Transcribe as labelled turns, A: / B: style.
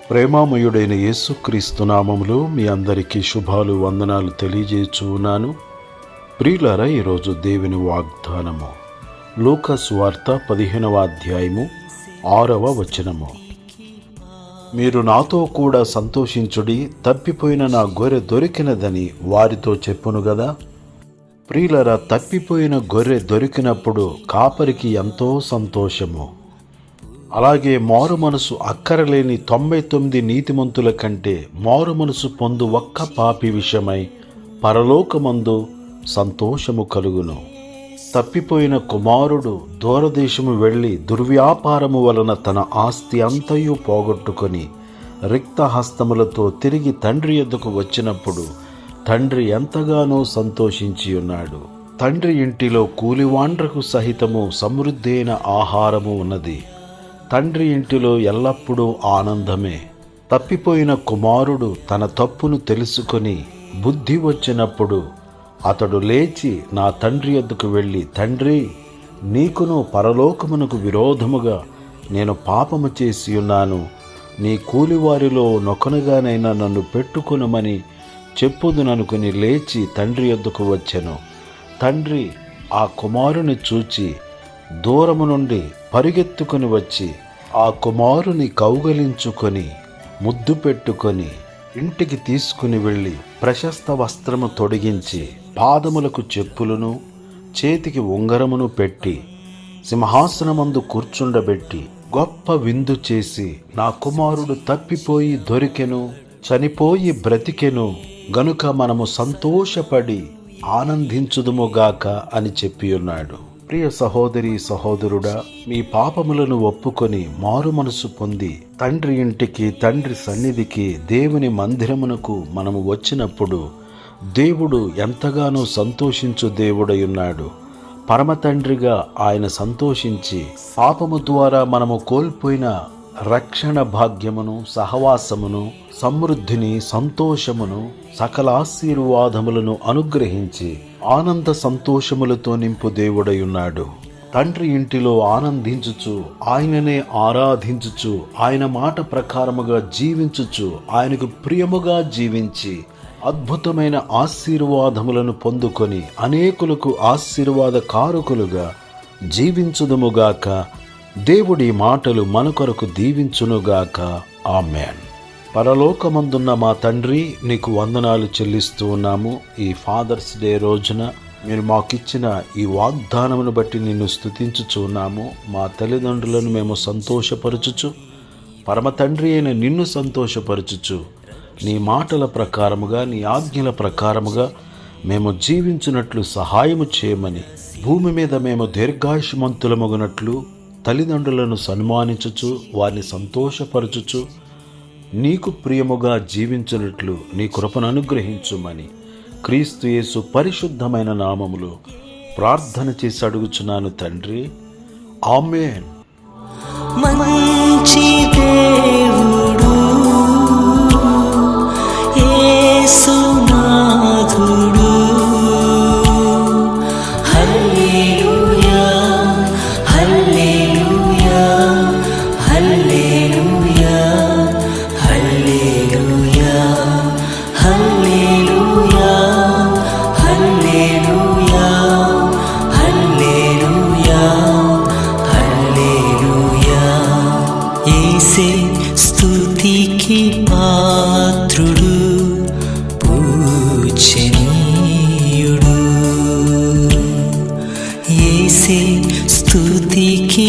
A: ప్రేమామయుడైన యేసుక్రీస్తు నామములో మీ అందరికీ శుభాలు వందనాలు తెలియజేయుచున్నాను. ప్రియులారా, ఈరోజు దేవుని వాగ్దానము లూకా సువార్త 15వ అధ్యాయము 6వ వచనము. మీరు నాతో కూడా సంతోషించుడి, తప్పిపోయిన నా గొర్రె దొరికినదని వారితో చెప్పును గదా. ప్రియులారా, తప్పిపోయిన గొర్రె దొరికినప్పుడు కాపరికి ఎంతో సంతోషము. అలాగే మారు మనసు అక్కరలేని 99 నీతిమంతుల కంటే మారు మనసు పొందు ఒక్క పాపి విషయమై పరలోకమందు సంతోషము కలుగును. తప్పిపోయిన కుమారుడు దూరదేశము వెళ్ళి దుర్వ్యాపారము వలన తన ఆస్తి అంతయు పోగొట్టుకొని రిక్తహస్తములతో తిరిగి తండ్రి యొద్దకు వచ్చినప్పుడు తండ్రి ఎంతగానో సంతోషించి ఉన్నాడు. తండ్రి ఇంటిలో కూలివాండ్రకు సహితము సమృద్ధైన ఆహారము ఉన్నది. తండ్రి ఇంటిలో ఎల్లప్పుడూ ఆనందమే. తప్పిపోయిన కుమారుడు తన తప్పును తెలుసుకొని బుద్ధి వచ్చినప్పుడు అతడు లేచి నా తండ్రి యొద్దకు వెళ్ళి, తండ్రి, నీకును పరలోకమునకు విరోధముగా నేను పాపము చేసి ఉన్నాను. నీ కూలివారిలో నొకనుగానైనా నన్ను పెట్టుకొనమని చెప్పుదుననుకుని లేచి తండ్రి యొద్దకు వచ్చెను. తండ్రి ఆ కుమారుని చూచి దూరము నుండి పరిగెత్తుకుని వచ్చి ఆ కుమారుని కౌగలించుకొని ముద్దు పెట్టుకొని ఇంటికి తీసుకుని వెళ్ళి ప్రశస్త వస్త్రము తొడిగించి పాదములకు చెప్పులను చేతికి ఉంగరమును పెట్టి సింహాసనమందు కూర్చుండబెట్టి గొప్ప విందు చేసి, నా కుమారుడు తప్పిపోయి దొరికెను, చనిపోయి బ్రతికెను గనుక మనము సంతోషపడి ఆనందించుదుముగాక అని చెప్పి ఉన్నాడు. ప్రియ సహోదరి సహోదరుడా, మీ పాపములను ఒప్పుకొని మారు మనసు పొంది తండ్రి ఇంటికి, తండ్రి సన్నిధికి, దేవుని మందిరమునకు మనము వచ్చినప్పుడు దేవుడు ఎంతగానో సంతోషించు దేవుడై ఉన్నాడు. పరమ తండ్రిగా ఆయన సంతోషించి పాపము ద్వారా మనము కోల్పోయిన రక్షణ భాగ్యమును, సహవాసమును, సమృద్ధిని, సంతోషమును, సకల ఆశీర్వాదములను అనుగ్రహించి ఆనంద సంతోషములతో నింపు దేవుడై ఉన్నాడు. తండ్రి ఇంటిలో ఆనందించుచు, ఆయననే ఆరాధించుచు, ఆయన మాట ప్రకారముగా జీవించుచు, ఆయనకు ప్రియముగా జీవించి అద్భుతమైన ఆశీర్వాదములను పొందుకొని అనేకులకు ఆశీర్వాద కారకులుగా జీవించుదుముగాక. దేవుడి మాటలు మన కొరకు దీవించునుగాక. ఆమేన్. పరలోకమందున్న మా తండ్రి, నీకు వందనాలు చెల్లిస్తూ ఉన్నాము. ఈ ఫాదర్స్ డే రోజున మీరు మాకిచ్చిన ఈ వాగ్దానమును బట్టి నిన్ను స్తుతించుచున్నాము. మా తల్లిదండ్రులను మేము సంతోషపరచుచు, పరమ తండ్రి అయిన నిన్ను సంతోషపరచుచు, నీ మాటల ప్రకారముగా, నీ ఆజ్ఞల ప్రకారముగా మేము జీవించున్నట్లు సహాయము చేయమని, భూమి మీద మేము దీర్ఘాయుష్మంతులమగునట్లు తల్లిదండ్రులను సన్మానించుచు, వారిని సంతోషపరచుచు, నీకు ప్రియముగా జీవించినట్లు నీ కృపను అనుగ్రహించుమని క్రీస్తు యేసు పరిశుద్ధమైన నామములో ప్రార్థన చేసి అడుగుచున్నాను తండ్రి. ఆమేన్.
B: మంచి దేవుడు యేసునాథుడు, హల్లెలూయా హల్లెలూయా హల్లెలూయా హల్లెలూయా హల్లెలూయా హల్లెలూయా హల్లెలూయా హల్లెలూయా. యేసే స్తుతికి పాత్రుడు, పూజనీయుడు. యేసే స్తుతికి